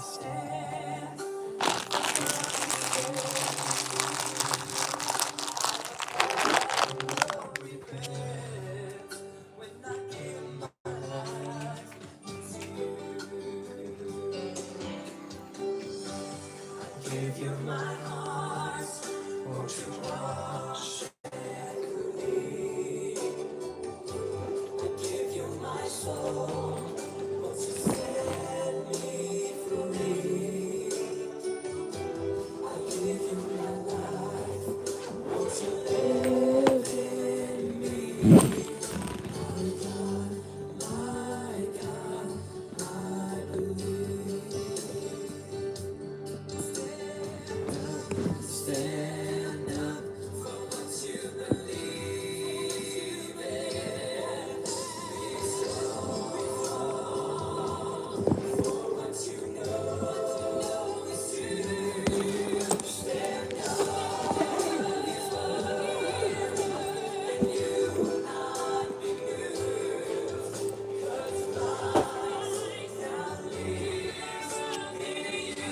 Give you my heart, won't you wash and clean? I give you my soul, won't you set me free? I give you my life, won't you live in me? My God, I believe. Stand up for what you believe in. Be strong for what you know is true. Stand up and you will not be moved. 'Cause life now lives in you.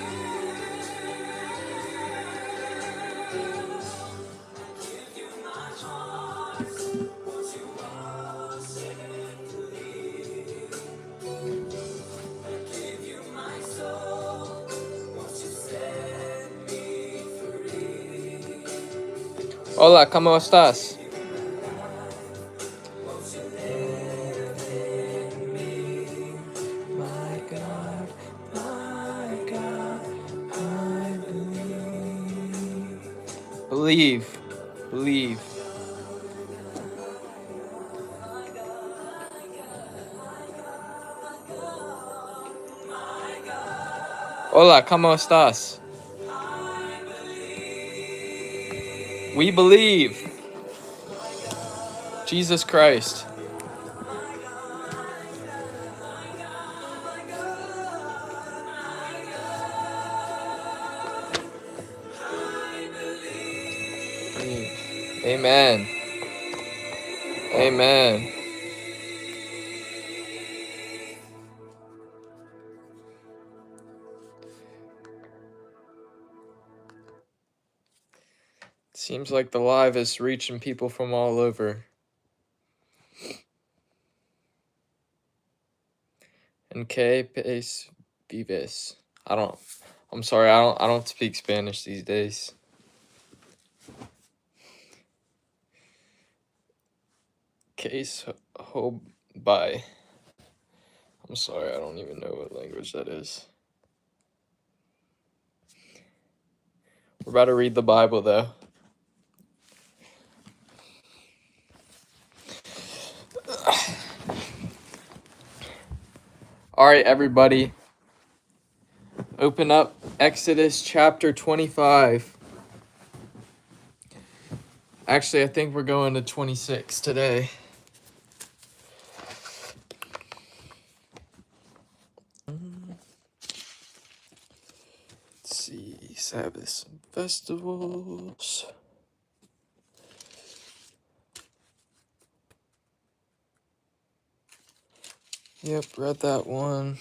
Give you my heart, won't you wash and clean? I give you my soul, won't you set me free? Hola, ¿cómo estás? Won't you live in me? My God, I believe. Believe. Hola, ¿cómo estás? We believe. Jesus Christ. Amen. Amen. Seems like the live is reaching people from all over. En que país vives? I'm sorry, I don't speak Spanish these days. Case Hobai. I'm sorry, I don't even know what language that is. We're about to read the Bible, though. All right, everybody. Open up Exodus chapter 25. Actually, I think we're going to 26 today. Let's see, Sabbaths and festivals. Yep, read that one.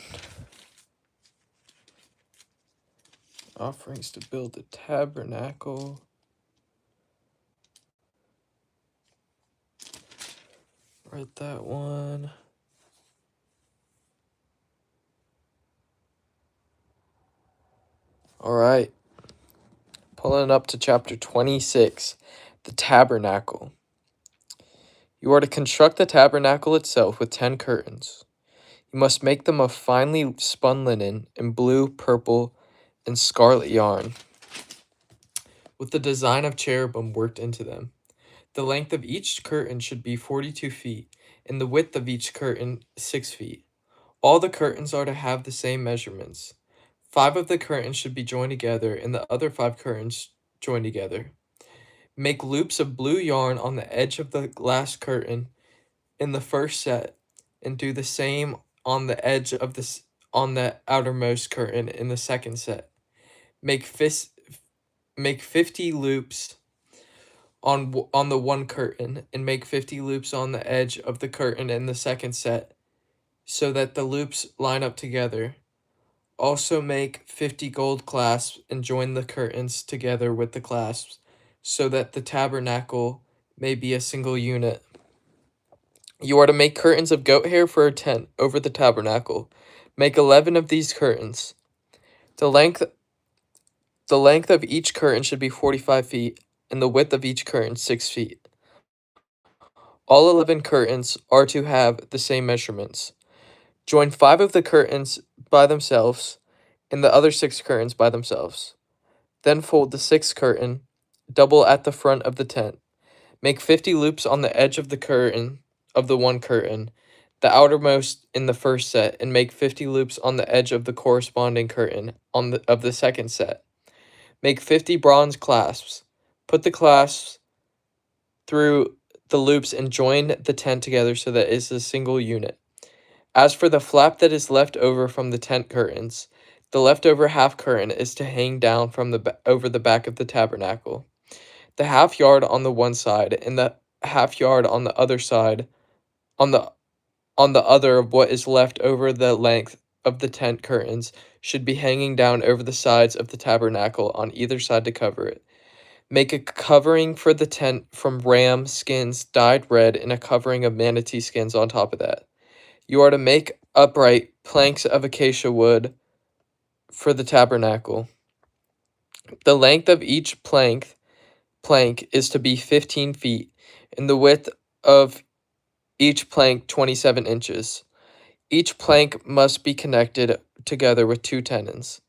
Offerings to build the tabernacle. Read that one. All right. Pulling up to chapter 26, the tabernacle. You are to construct the tabernacle itself with 10 curtains. You must make them of finely spun linen in blue, purple, and scarlet yarn, with the design of cherubim worked into them. The length of each curtain should be 42 feet, and the width of each curtain 6 feet. All the curtains are to have the same measurements. 5 of the curtains should be joined together, and the other 5 curtains joined together. Make loops of blue yarn on the edge of the last curtain in the first set, and do the same on the edge of on the outermost curtain in the second set. Make 50 loops on the one curtain, and make 50 loops on the edge of the curtain in the second set, so that the loops line up together. Also make 50 gold clasps and join the curtains together with the clasps, so that the tabernacle may be a single unit. You are to make curtains of goat hair for a tent over the tabernacle. Make 11 of these curtains. The length of each curtain should be 45 feet, and the width of each curtain 6 feet. All 11 curtains are to have the same measurements. Join 5 of the curtains by themselves, and the other 6 curtains by themselves. Then fold the 6th curtain double at the front of the tent. Make 50 loops on the edge of the curtain of the one curtain, the outermost in the first set, and make 50 loops on the edge of the corresponding curtain of the second set. Make 50 bronze clasps. Put the clasps through the loops and join the tent together so that it is a single unit. As for the flap that is left over from the tent curtains, the leftover half curtain is to hang down from over the back of the tabernacle. The half yard on the one side and the half yard on the other side, on the other of what is left over the length of the tent curtains, should be hanging down over the sides of the tabernacle on either side to cover it. Make a covering for the tent from ram skins dyed red and a covering of manatee skins on top of that. You are to make upright planks of acacia wood for the tabernacle. The length of each plank is to be 15 feet, and the width of each plank 27 inches. Each plank must be connected together with 2 tenons.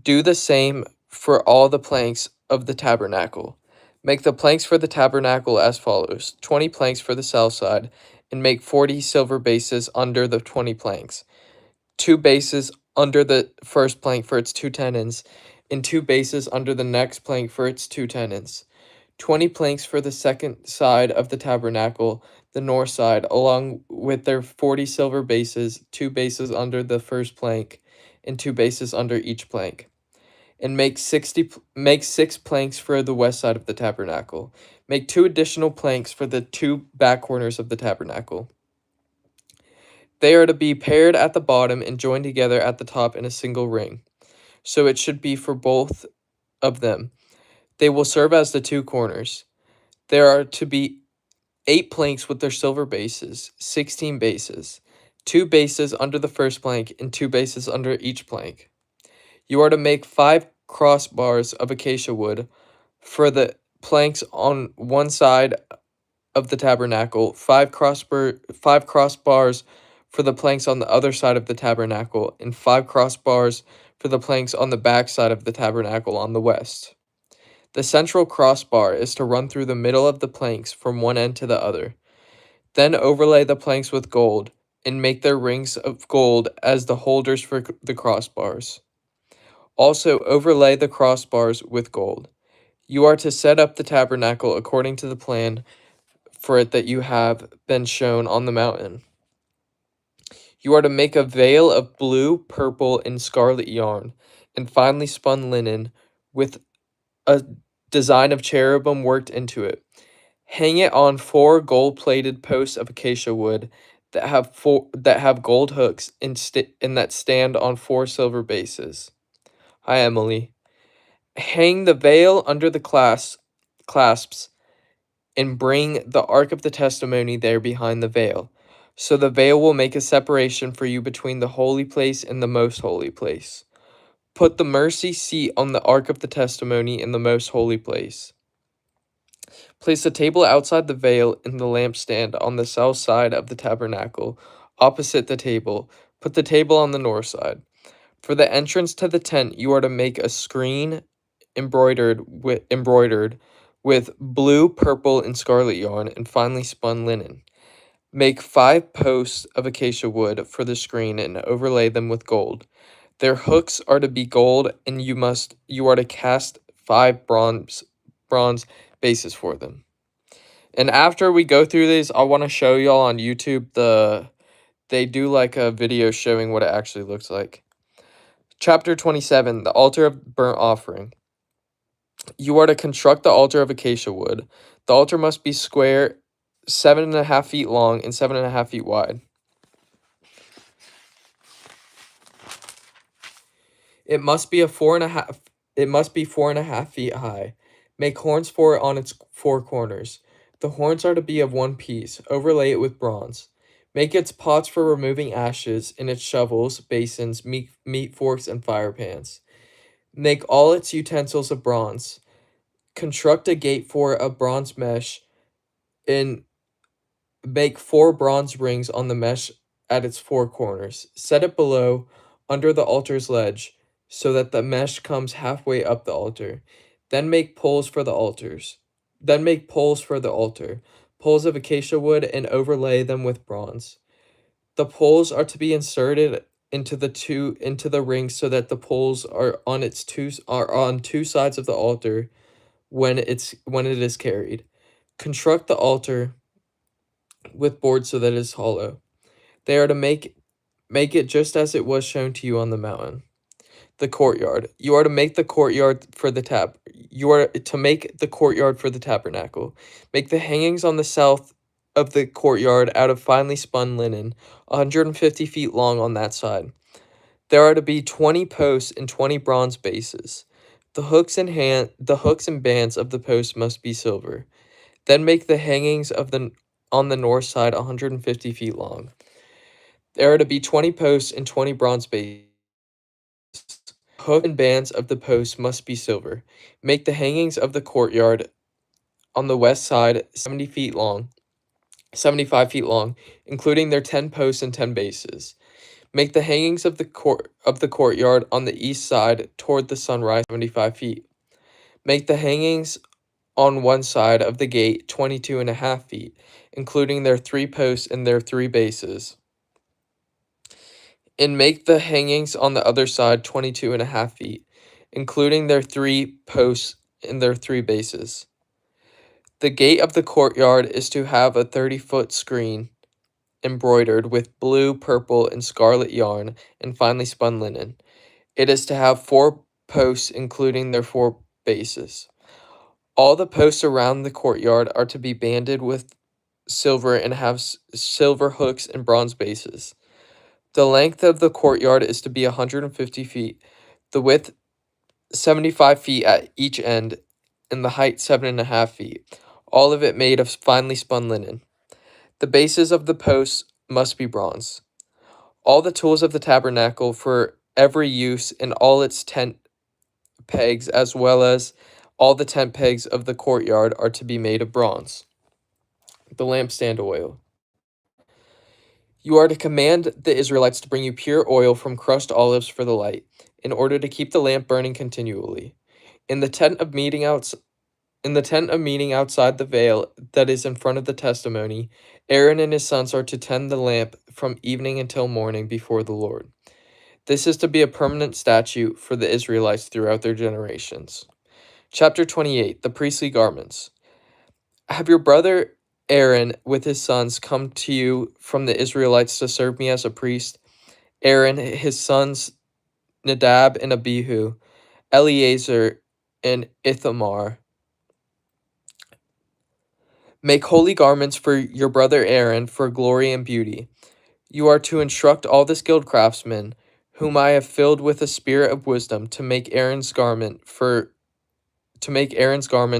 Do the same for all the planks of the tabernacle. Make the planks for the tabernacle as follows: 20 planks for the south side, and make 40 silver bases under the 20 planks. 2 bases under the first plank for its 2 tenons, and 2 bases under the next plank for its 2 tenons. 20 planks for the second side of the tabernacle, the north side, along with their 40 silver bases, 2 bases under the first plank, and 2 bases under each plank. And make 6 planks for the west side of the tabernacle. Make 2 additional planks for the 2 back corners of the tabernacle. They are to be paired at the bottom and joined together at the top in a single ring. So it should be for both of them. They will serve as the 2 corners. There are to be 8 planks with their silver bases, 16 bases, 2 bases under the first plank, and 2 bases under each plank. You are to make 5 crossbars of acacia wood for the planks on one side of the tabernacle, 5 crossbars for the planks on the other side of the tabernacle, and 5 crossbars for the planks on the back side of the tabernacle on the west. The central crossbar is to run through the middle of the planks from one end to the other. Then overlay the planks with gold, and make their rings of gold as the holders for the crossbars. Also overlay the crossbars with gold. You are to set up the tabernacle according to the plan for it that you have been shown on the mountain. You are to make a veil of blue, purple, and scarlet yarn, and finely spun linen, with a design of cherubim worked into it. Hang it on 4 gold-plated posts of acacia wood that have gold hooks and that stand on 4 silver bases. Hi, Emily. Hang the veil under the clasps, and bring the ark of the testimony there behind the veil. So the veil will make a separation for you between the holy place and the most holy place. Put the mercy seat on the ark of the testimony in the most holy place. Place the table outside the veil and the lampstand on the south side of the tabernacle, opposite the table. Put the table on the north side. For the entrance to the tent, you are to make a screen embroidered with blue, purple, and scarlet yarn and finely spun linen. Make 5 posts of acacia wood for the screen and overlay them with gold. Their hooks are to be gold, and you are to cast 5 bronze bases for them. And after we go through these, I want to show y'all on YouTube they do like a video showing what it actually looks like. Chapter 27, the altar of burnt offering. You are to construct the altar of acacia wood. The altar must be square, 7.5 feet long and 7.5 feet wide. It must be a 4.5. It must be 4.5 feet high. Make horns for it on its four corners. The horns are to be of one piece. Overlay it with bronze. Make its pots for removing ashes, and its shovels, basins, meat forks, and fire pans. Make all its utensils of bronze. Construct a gate for a bronze mesh, and make 4 bronze rings on the mesh at its four corners. Set it below, under the altar's ledge, so that the mesh comes halfway up the altar. Then make poles for the altars. Then make poles for the altar, poles of acacia wood, and overlay them with bronze. The poles are to be inserted into the ring so that the poles are on two sides of the altar when it is carried. Construct the altar with boards so that it is hollow. They are to make it just as it was shown to you on the mountain. The courtyard. You are to make the courtyard for the tab. You are to make the courtyard for the tabernacle. Make the hangings on the south of the courtyard out of finely spun linen, 150 feet long on that side. There are to be 20 posts and 20 bronze bases. The hooks and bands of the posts must be silver. Then make the hangings on the north side 150 feet long. There are to be 20 posts and 20 bronze bases. Hook and bands of the posts must be silver. Make the hangings of the courtyard on the west side 75 feet long, including their 10 posts and 10 bases. Make the hangings of the courtyard on the east side toward the sunrise 75 feet. Make the hangings on one side of the gate 22.5 feet, including their 3 posts and their 3 bases. And make the hangings on the other side 22.5 feet, including their 3 posts and their 3 bases. The gate of the courtyard is to have a 30-foot screen embroidered with blue, purple, and scarlet yarn and finely spun linen. It is to have 4 posts, including their 4 bases. All the posts around the courtyard are to be banded with silver and have silver hooks and bronze bases. The length of the courtyard is to be 150 feet, the width 75 feet at each end, and the height 7.5 feet, all of it made of finely spun linen. The bases of the posts must be bronze. All the tools of the tabernacle for every use and all its tent pegs, as well as all the tent pegs of the courtyard, are to be made of bronze. The lampstand oil. You are to command the Israelites to bring you pure oil from crushed olives for the light, in order to keep the lamp burning continually. In the tent of meeting outside the veil that is in front of the testimony, Aaron and his sons are to tend the lamp from evening until morning before the Lord. This is to be a permanent statute for the Israelites throughout their generations. Chapter 28, the priestly garments. Have your brother Aaron with his sons come to you from the Israelites to serve me as a priest. Aaron, his sons Nadab and Abihu, Eleazar and Ithamar. Make holy garments for your brother Aaron for glory and beauty. You are to instruct all the skilled craftsmen, whom I have filled with a spirit of wisdom, to make Aaron's garments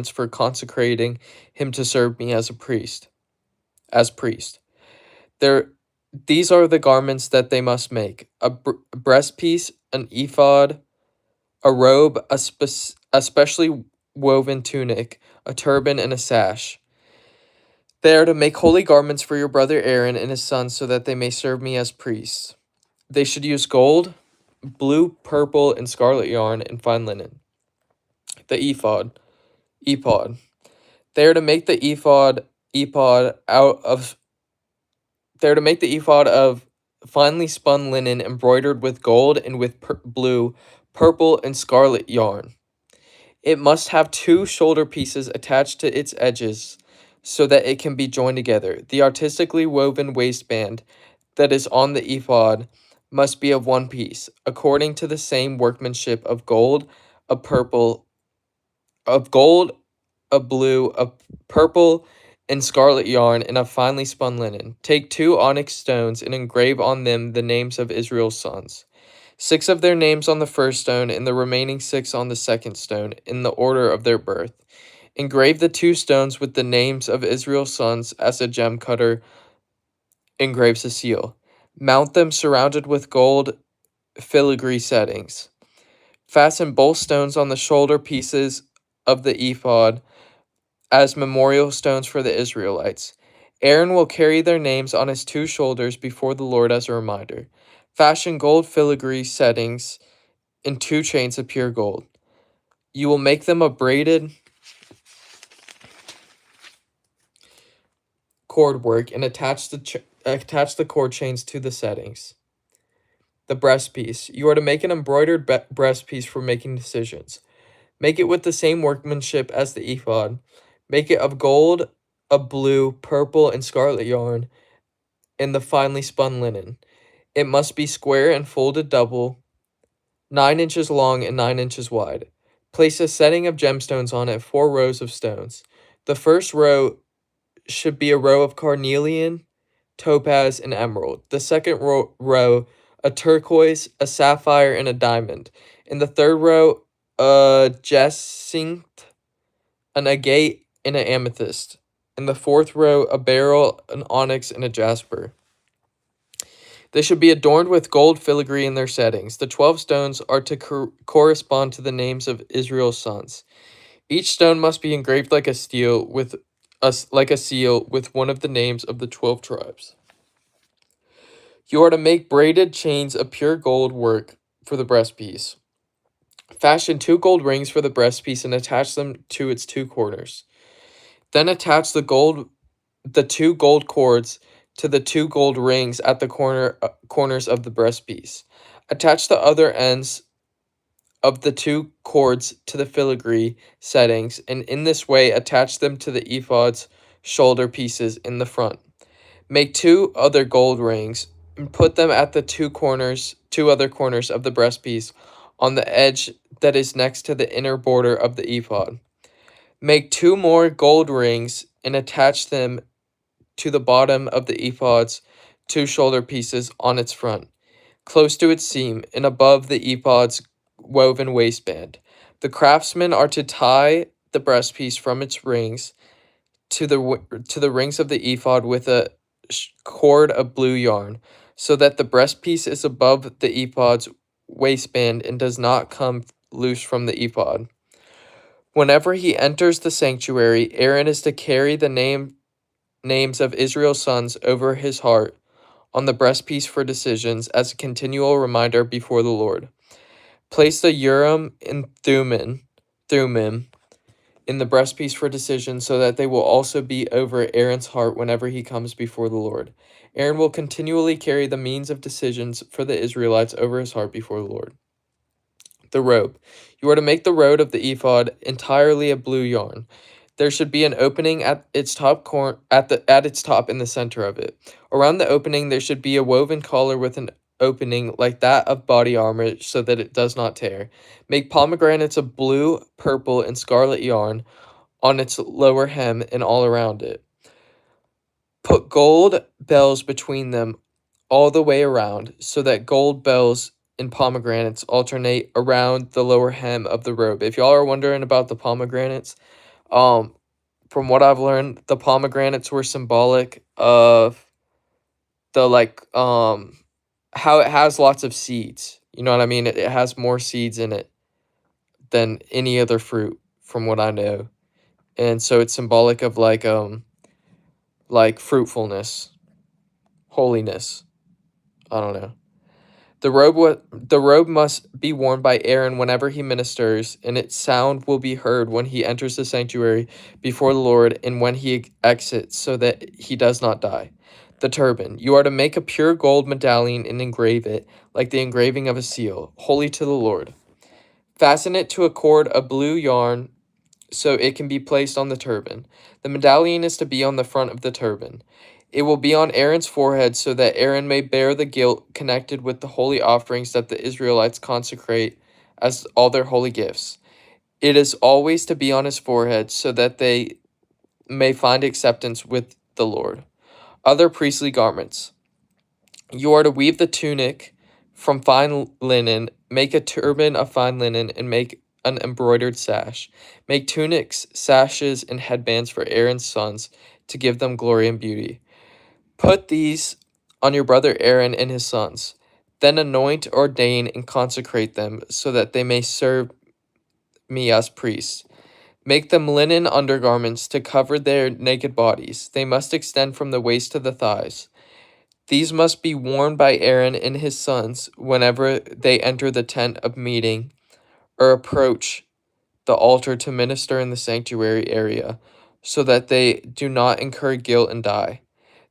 for consecrating him to serve me as priest. These are the garments that they must make: a breastpiece, an ephod, a robe, a specially woven tunic, a turban, and a sash. They are to make holy garments for your brother Aaron and his sons so that they may serve me as priests. They should use gold, blue, purple, and scarlet yarn, and fine linen. The ephod. They are to make the ephod of finely spun linen embroidered with gold and with blue, purple, and scarlet yarn. It must have 2 shoulder pieces attached to its edges so that it can be joined together. The artistically woven waistband that is on the ephod must be of one piece, according to the same workmanship of gold, a blue, a purple, and scarlet yarn, and of finely spun linen. Take 2 onyx stones and engrave on them the names of Israel's sons. 6 of their names on the first stone, and the remaining 6 on the second stone, in the order of their birth. Engrave the 2 stones with the names of Israel's sons as a gem cutter engraves a seal. Mount them surrounded with gold filigree settings. Fasten both stones on the shoulder pieces of the ephod as memorial stones for the Israelites. Aaron will carry their names on his 2 shoulders before the Lord as a reminder. Fashion gold filigree settings in 2 chains of pure gold. You will make them of braided cord work and attach the cord chains to the settings. The breastpiece. You are to make an embroidered breastpiece for making decisions. Make it with the same workmanship as the ephod. Make it of gold, of blue, purple, and scarlet yarn, and the finely spun linen. It must be square and folded double, 9 inches long and 9 inches wide. Place a setting of gemstones on it, 4 rows of stones. The first row should be a row of carnelian, topaz, and emerald. The second row, a turquoise, a sapphire, and a diamond. In the third row, a jacinth, an agate, and an amethyst. In the fourth row, a beryl, an onyx, and a jasper. They should be adorned with gold filigree in their settings. The 12 stones are to correspond to the names of Israel's sons. Each stone must be engraved like a seal with one of the names of the 12 tribes. You are to make braided chains of pure gold work for the breastpiece. Fashion 2 gold rings for the breastpiece and attach them to its 2 corners. Then attach the 2 gold cords to the 2 gold rings at the corners of the breastpiece. Attach the other ends of the 2 cords to the filigree settings, and in this way attach them to the ephod's shoulder pieces in the front. Make 2 other gold rings and put them at the 2 other corners of the breastpiece on the edge that is next to the inner border of the ephod. Make 2 more gold rings and attach them to the bottom of the ephod's 2 shoulder pieces on its front, close to its seam and above the ephod's woven waistband. The craftsmen are to tie the breastpiece from its rings to the rings of the ephod with a cord of blue yarn, so that the breastpiece is above the ephod's waistband and does not come loose from the ephod. Whenever he enters the sanctuary, Aaron is to carry the names of Israel's sons over his heart on the breastpiece for decisions as a continual reminder before the Lord. Place the Urim and Thummim in the breastpiece for decision so that they will also be over Aaron's heart whenever he comes before the Lord. Aaron will continually carry the means of decisions for the Israelites over his heart before the Lord. The robe. You are to make the robe of the ephod entirely of blue yarn. There should be an opening at its top at its top in the center of it. Around the opening there should be a woven collar with an opening like that of body armor so that it does not tear. Make pomegranates of blue, purple, and scarlet yarn on its lower hem and all around it. Put gold bells between them all the way around so that gold bells and pomegranates alternate around the lower hem of the robe. If y'all are wondering about the pomegranates, from what I've learned, the pomegranates were symbolic of the how it has lots of seeds. You know what I mean? It has more seeds in it than any other fruit, from what I know. And so it's symbolic of like fruitfulness, holiness. I don't know. The robe must be worn by Aaron whenever he ministers, and its sound will be heard when he enters the sanctuary before the Lord and when he exits, so that he does not die. The turban. You are to make a pure gold medallion and engrave it, like the engraving of a seal, holy to the Lord. Fasten it to a cord of blue yarn so it can be placed on the turban. The medallion is to be on the front of the turban. It will be on Aaron's forehead so that Aaron may bear the guilt connected with the holy offerings that the Israelites consecrate as all their holy gifts. It is always to be on his forehead so that they may find acceptance with the Lord. Other priestly garments. You are to weave the tunic from fine linen, make a turban of fine linen, and make an embroidered sash. Make tunics, sashes, and headbands for Aaron's sons to give them glory and beauty. Put these on your brother Aaron and his sons. Then anoint, ordain, and consecrate them so that they may serve me as priests. Make them linen undergarments to cover their naked bodies. They must extend from the waist to the thighs. These must be worn by Aaron and his sons whenever they enter the tent of meeting or approach the altar to minister in the sanctuary area, so that they do not incur guilt and die.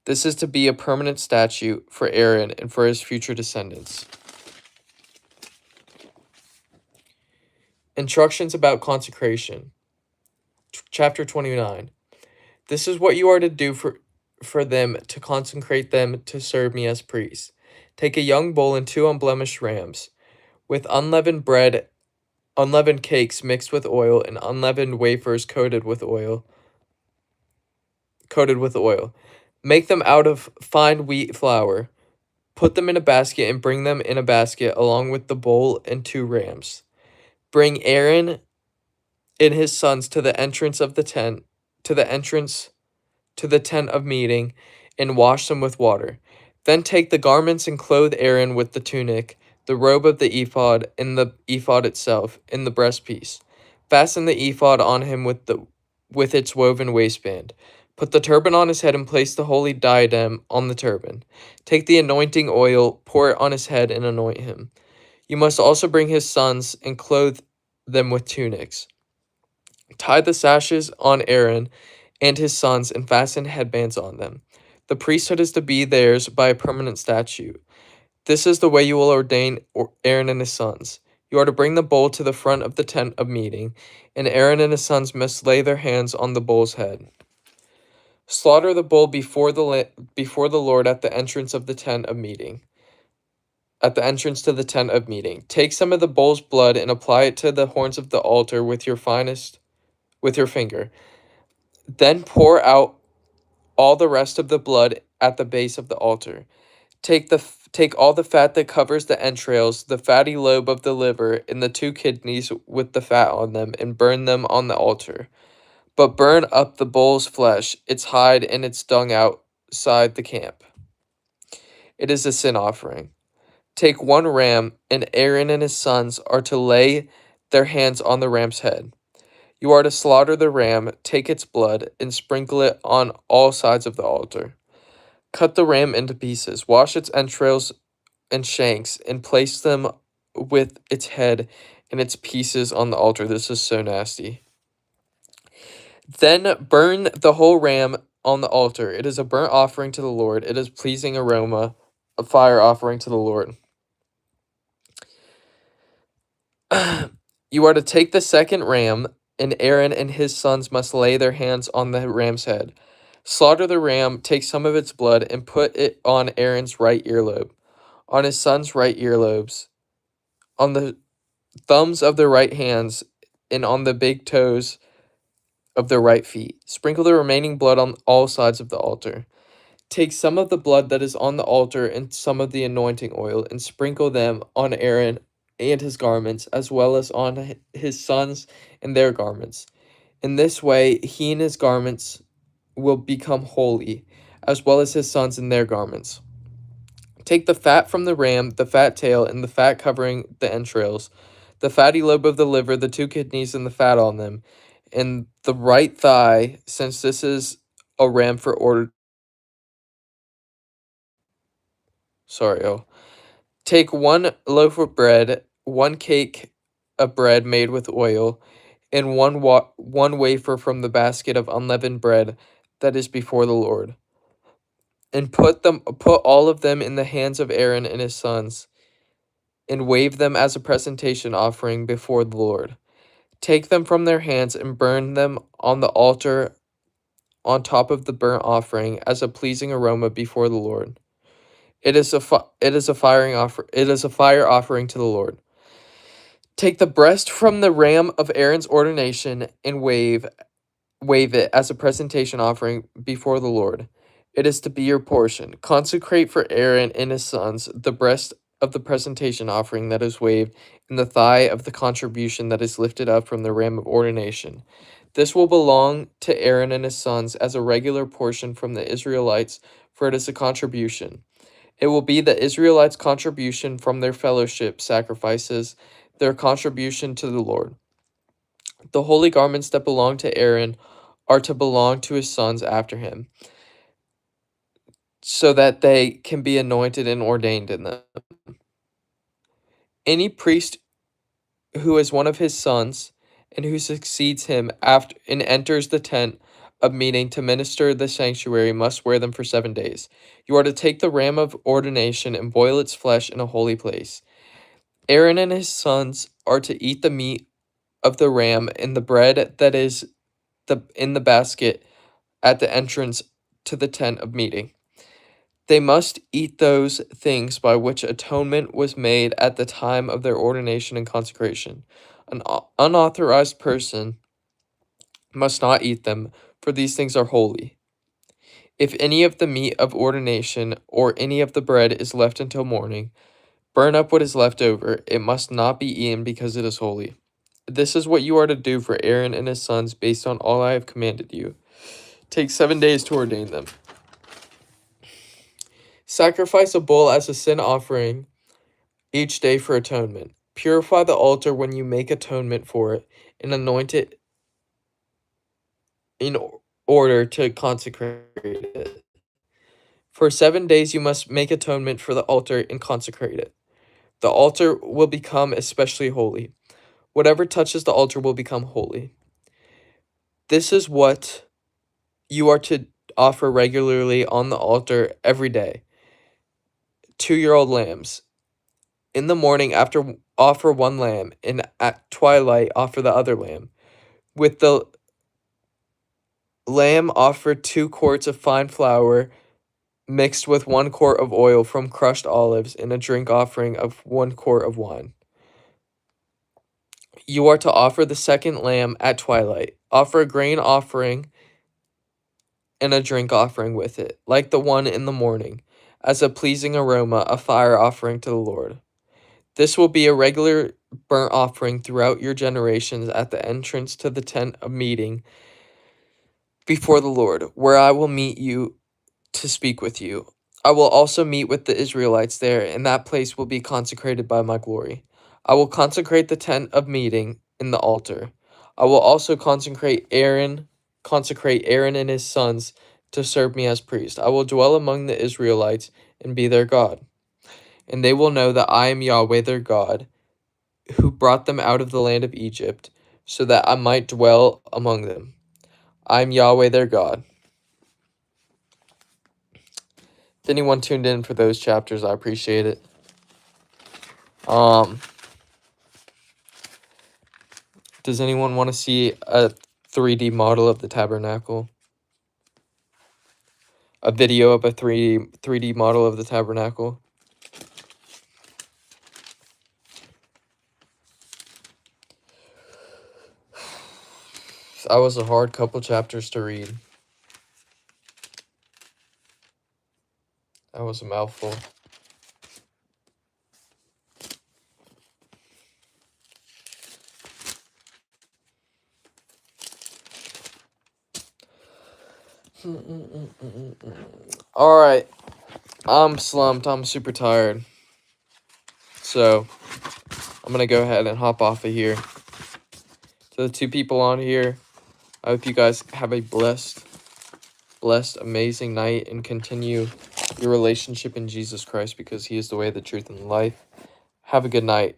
This is to be a permanent statute for Aaron and for his future descendants. Instructions about consecration. Chapter 29. This is what you are to do for them to consecrate them to serve me as priests. Take a young bull and 2 unblemished rams, with unleavened bread, unleavened cakes mixed with oil, and unleavened wafers coated with oil. Make them out of fine wheat flour. Put them in a basket and bring them in a basket along with the bull and 2 rams. Bring Aaron and his sons to the entrance of the tent, to the tent of meeting, and wash them with water. Then take the garments and clothe Aaron with the tunic, the robe of the ephod, and the ephod itself, in the breastpiece. Fasten the ephod on him with its woven waistband. Put the turban on his head and place the holy diadem on the turban. Take the anointing oil, pour it on his head, and anoint him. You must also bring his sons and clothe them with tunics. Tie the sashes on Aaron and his sons and fasten headbands on them. The priesthood is to be theirs by a permanent statute. This is the way you will ordain Aaron and his sons. You are to bring the bull to the front of the tent of meeting, and Aaron and his sons must lay their hands on the bull's head. Slaughter the bull before the Lord at the entrance of the tent of meeting. At the entrance to the tent of meeting, take some of the bull's blood and apply it to the horns of the altar with your finger. Then pour out all the rest of the blood at the base of the altar. Take all the fat that covers the entrails, the fatty lobe of the liver, and the 2 kidneys with the fat on them, and burn them on the altar. But burn up the bull's flesh, its hide, and its dung outside the camp. It is a sin offering. Take 1 ram, and Aaron and his sons are to lay their hands on the ram's head. You are to slaughter the ram, take its blood, and sprinkle it on all sides of the altar. Cut the ram into pieces, wash its entrails and shanks, and place them with its head and its pieces on the altar. This is so nasty. Then burn the whole ram on the altar. It is a burnt offering to the Lord. It is pleasing aroma, a fire offering to the Lord. You are to take the second ram, and Aaron and his sons must lay their hands on the ram's head. Slaughter the ram, take some of its blood, and put it on Aaron's right earlobe, on his son's right earlobes, on the thumbs of their right hands, and on the big toes of their right feet. Sprinkle the remaining blood on all sides of the altar. Take some of the blood that is on the altar and some of the anointing oil, and sprinkle them on Aaron and his garments, as well as on his sons and their garments. In this way, he and his garments will become holy, as well as his sons and their garments. Take the fat from the ram, the fat tail, and the fat covering the entrails, the fatty lobe of the liver, the 2 kidneys, and the fat on them, and the right thigh, since this is a ram for order. Take 1 loaf of bread, 1 cake of bread made with oil, and one wafer from the basket of unleavened bread that is before the Lord. And put all of them in the hands of Aaron and his sons, and wave them as a presentation offering before the Lord. Take them from their hands and burn them on the altar on top of the burnt offering as a pleasing aroma before the Lord. It is a fire offering to the Lord. Take the breast from the ram of Aaron's ordination and wave it as a presentation offering before the Lord. It is to be your portion. Consecrate for Aaron and his sons the breast of the presentation offering that is waved, and the thigh of the contribution that is lifted up from the ram of ordination. This will belong to Aaron and his sons as a regular portion from the Israelites, for it is a contribution. It will be the Israelites' contribution from their fellowship sacrifices, their contribution to the Lord. The holy garments that belong to Aaron are to belong to his sons after him, so that they can be anointed and ordained in them. Any priest who is one of his sons and who succeeds him after and enters the tent of meeting to minister the sanctuary must wear them for 7 days. You are to take the ram of ordination and boil its flesh in a holy place. Aaron and his sons are to eat the meat of the ram and the bread that is in the basket at the entrance to the tent of meeting. They must eat those things by which atonement was made at the time of their ordination and consecration. An unauthorized person must not eat them, for these things are holy. If any of the meat of ordination or any of the bread is left until morning, burn up what is left over. It must not be eaten because it is holy. This is what you are to do for Aaron and his sons based on all I have commanded you. Take 7 days to ordain them. Sacrifice a bull as a sin offering each day for atonement. Purify the altar when you make atonement for it, and anoint it in order to consecrate it. For 7 days you must make atonement for the altar and consecrate it. The altar will become especially holy. Whatever touches the altar will become holy. This is what you are to offer regularly on the altar every day. 2-year-old lambs. In the morning after offer one lamb, and at twilight offer the other lamb. With the lamb offer 2 quarts of fine flour mixed with 1 quart of oil from crushed olives, and a drink offering of 1 quart of wine. You are to offer the second lamb at twilight. Offer a grain offering and a drink offering with it, like the one in the morning, as a pleasing aroma, a fire offering to the Lord. This will be a regular burnt offering throughout your generations at the entrance to the tent of meeting before the Lord, where I will meet you to speak with you. I will also meet with the Israelites there, and that place will be consecrated by my glory. I will consecrate the tent of meeting in the altar. I will also consecrate Aaron and his sons to serve me as priests. I will dwell among the Israelites and be their God. And they will know that I am Yahweh their God, who brought them out of the land of Egypt, so that I might dwell among them. I am Yahweh their God. If anyone tuned in for those chapters, I appreciate it. Does anyone want to see a 3D model of the tabernacle? A video of a 3D model of the tabernacle? That was a hard couple chapters to read. That was a mouthful. All right. I'm slumped. I'm super tired. So, I'm going to go ahead and hop off of here. To the 2 people on here, I hope you guys have a blessed, amazing night and continue your relationship in Jesus Christ, because he is the way, the truth, and the life. Have a good night.